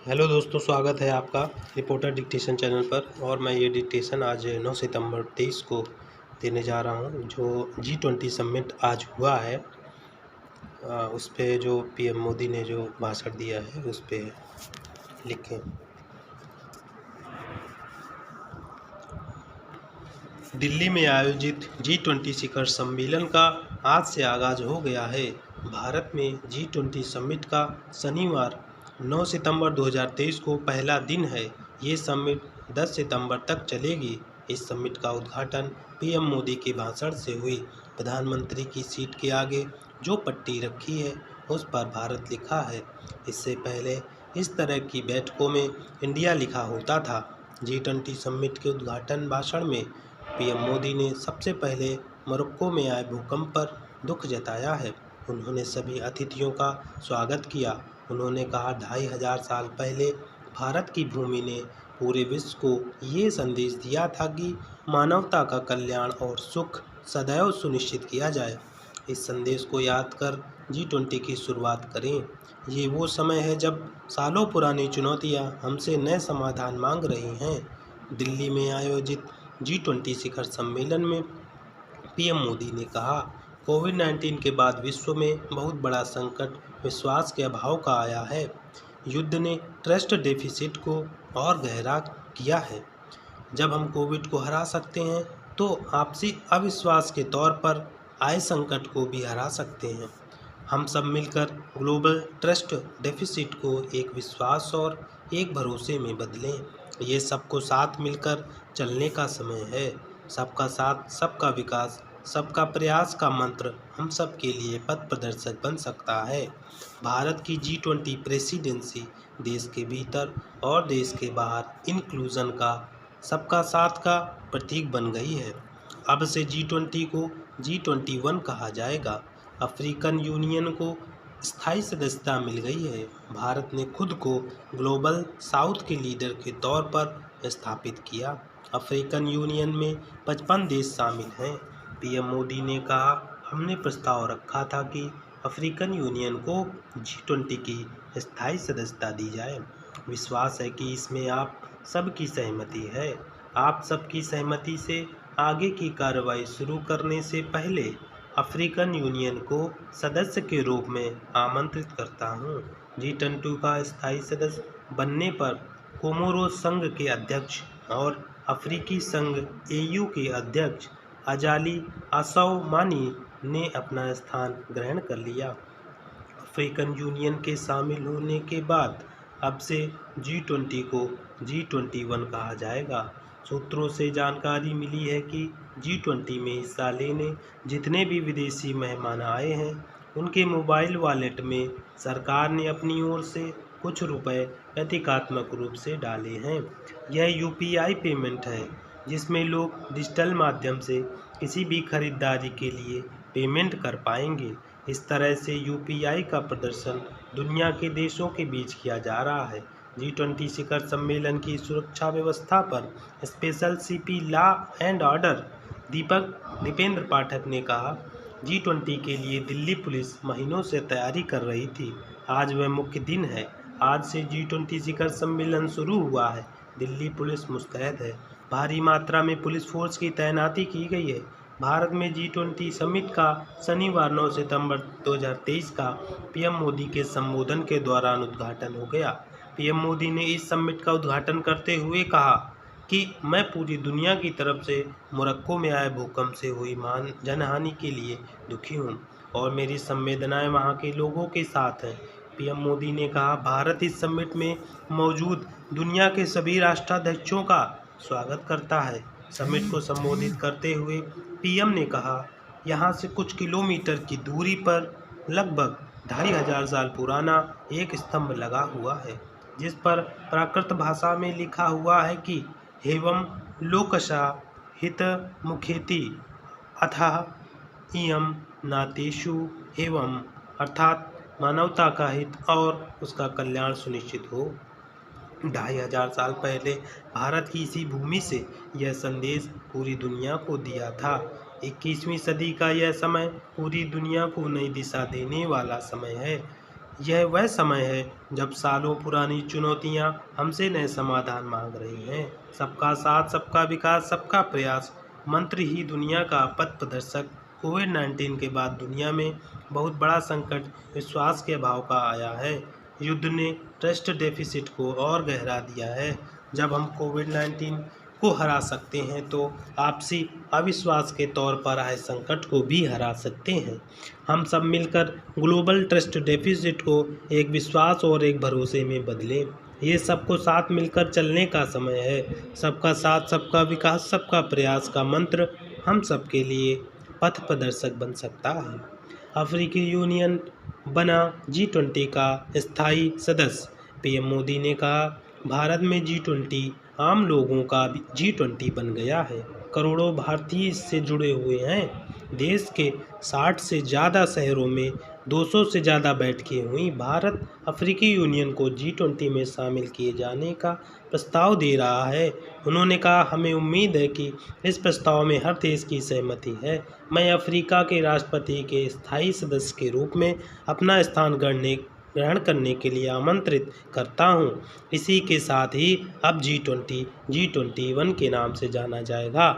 Hello दोस्तों, स्वागत है आपका रिपोर्टर डिक्टेशन चैनल पर। और मैं ये डिक्टेशन आज 9 सितंबर 23 को देने जा रहा हूँ। जो G20 समिट आज हुआ है उस पे जो पीएम मोदी ने जो भाषण दिया है उस पे लिखें। दिल्ली में आयोजित G20 शिखर सम्मेलन का आज से आगाज हो गया है। भारत में G20 समिट का शनिवार 9 सितंबर 2023 को पहला दिन है। ये समिट 10 सितंबर तक चलेगी। इस समिट का उद्घाटन पीएम मोदी के भाषण से हुई। प्रधानमंत्री की सीट के आगे जो पट्टी रखी है उस पर भारत लिखा है। इससे पहले इस तरह की बैठकों में इंडिया लिखा होता था। G20 समिट के उद्घाटन भाषण में पीएम मोदी ने सबसे पहले मोरक्को में आए भूकंप पर दुख जताया है। उन्होंने सभी अतिथियों का स्वागत किया। उन्होंने कहा 2500 साल पहले भारत की भूमि ने पूरे विश्व को ये संदेश दिया था कि मानवता का कल्याण और सुख सदैव सुनिश्चित किया जाए। इस संदेश को याद कर G20 की शुरुआत करें। ये वो समय है जब सालों पुरानी चुनौतियां हमसे नए समाधान मांग रही हैं। दिल्ली में आयोजित G20 शिखर सम्मेलन में पीएम मोदी ने कहा, कोविड-19 के बाद विश्व में बहुत बड़ा संकट विश्वास के अभाव का आया है। युद्ध ने ट्रस्ट डेफिसिट को और गहरा किया है। जब हम कोविड को हरा सकते हैं तो आपसी अविश्वास के तौर पर आए संकट को भी हरा सकते हैं। हम सब मिलकर ग्लोबल ट्रस्ट डेफिसिट को एक विश्वास और एक भरोसे में बदलें। ये सबको साथ मिलकर चलने का समय है। सबका साथ, सबका विकास, सबका प्रयास का मंत्र हम सब के लिए पथ प्रदर्शक बन सकता है। भारत की G20 प्रेसिडेंसी देश के भीतर और देश के बाहर इंक्लूजन का, सबका साथ का प्रतीक बन गई है। अब से G20 को G21 कहा जाएगा। अफ्रीकन यूनियन को स्थायी सदस्यता मिल गई है। भारत ने खुद को ग्लोबल साउथ के लीडर के तौर पर स्थापित किया। अफ्रीकन यूनियन में 55 देश शामिल हैं। पीएम मोदी ने कहा, हमने प्रस्ताव रखा था कि अफ्रीकन यूनियन को G20 की स्थायी सदस्यता दी जाए। विश्वास है कि इसमें आप सबकी सहमति है। आप सबकी सहमति से आगे की कार्रवाई शुरू करने से पहले अफ्रीकन यूनियन को सदस्य के रूप में आमंत्रित करता हूँ। G20 का स्थायी सदस्य बनने पर कोमोरोस संघ के अध्यक्ष और अफ्रीकी संघ AU के अध्यक्ष अजाली असौमानी ने अपना स्थान ग्रहण कर लिया। अफ्रीकन यूनियन के शामिल होने के बाद अब से G20 को G21 कहा जाएगा। सूत्रों से जानकारी मिली है कि G20 में हिस्सा लेने जितने भी विदेशी मेहमान आए हैं उनके मोबाइल वॉलेट में सरकार ने अपनी ओर से कुछ रुपए प्रतीकात्मक रूप से डाले हैं। यह UPI पेमेंट है जिसमें लोग डिजिटल माध्यम से किसी भी खरीदारी के लिए पेमेंट कर पाएंगे। इस तरह से UPI का प्रदर्शन दुनिया के देशों के बीच किया जा रहा है। G20 शिखर सम्मेलन की सुरक्षा व्यवस्था पर special CP law and order Dipendra Pathak ने कहा, G20 के लिए दिल्ली पुलिस महीनों से तैयारी कर रही थी। आज वह मुख्य दिन है। आज से G20 शिखर सम्मेलन शुरू हुआ है। दिल्ली पुलिस मुस्तैद है। भारी मात्रा में पुलिस फोर्स की तैनाती की गई है। भारत में G20 समिट का शनिवार 9 सितंबर 2023 का पीएम मोदी के संबोधन के दौरान उद्घाटन हो गया। पीएम मोदी ने इस समिट का उद्घाटन करते हुए कहा कि मैं पूरी दुनिया की तरफ से मोरक्को में आए भूकंप से हुई जनहानि के लिए दुखी हूँ और मेरी संवेदनाएं वहाँ के लोगों के साथ हैं। पीएम मोदी ने कहा, भारत इस समिट में मौजूद दुनिया के सभी राष्ट्राध्यक्षों का स्वागत करता है। समिट को संबोधित करते हुए पीएम ने कहा, यहाँ से कुछ किलोमीटर की दूरी पर लगभग 2500 साल पुराना एक स्तंभ लगा हुआ है जिस पर प्राकृत भाषा में लिखा हुआ है कि एवं लोकशा हित मुखेति अथः इयम नातेषु एवं, अर्थात मानवता का हित और उसका कल्याण सुनिश्चित हो। 2500 साल पहले भारत की इसी भूमि से यह संदेश पूरी दुनिया को दिया था। 21वीं सदी का यह समय पूरी दुनिया को नई दिशा देने वाला समय है। यह वह समय है जब सालों पुरानी चुनौतियां हमसे नए समाधान मांग रही हैं। सबका साथ, सबका विकास, सबका प्रयास मंत्र ही दुनिया का पथ प्रदर्शक। कोविड-19 के बाद दुनिया में बहुत बड़ा संकट विश्वास के अभाव का आया है। युद्ध ने ट्रस्ट डेफिसिट को और गहरा दिया है। जब हम कोविड-19 को हरा सकते हैं तो आपसी अविश्वास के तौर पर आए संकट को भी हरा सकते हैं। हम सब मिलकर ग्लोबल ट्रस्ट डेफिसिट को एक विश्वास और एक भरोसे में बदलें। ये सबको साथ मिलकर चलने का समय है। सबका साथ, सबका विकास, सबका प्रयास का मंत्र हम सबके लिए पथ प्रदर्शक बन सकता है। अफ्रीकी यूनियन बना G20 का स्थायी सदस्य। पीएम मोदी ने कहा, भारत में G20 आम लोगों का G20 बन गया है। करोड़ों भारतीय इससे जुड़े हुए हैं। देश के 60 से ज़्यादा शहरों में 200 से ज़्यादा बैठकें हुई। भारत अफ्रीकी यूनियन को G20 में शामिल किए जाने का प्रस्ताव दे रहा है। उन्होंने कहा, हमें उम्मीद है कि इस प्रस्ताव में हर देश की सहमति है। मैं अफ्रीका के राष्ट्रपति के स्थायी सदस्य के रूप में अपना स्थान ग्रहण करने के लिए आमंत्रित करता हूं। इसी के साथ ही अब G20 G21 के नाम से जाना जाएगा।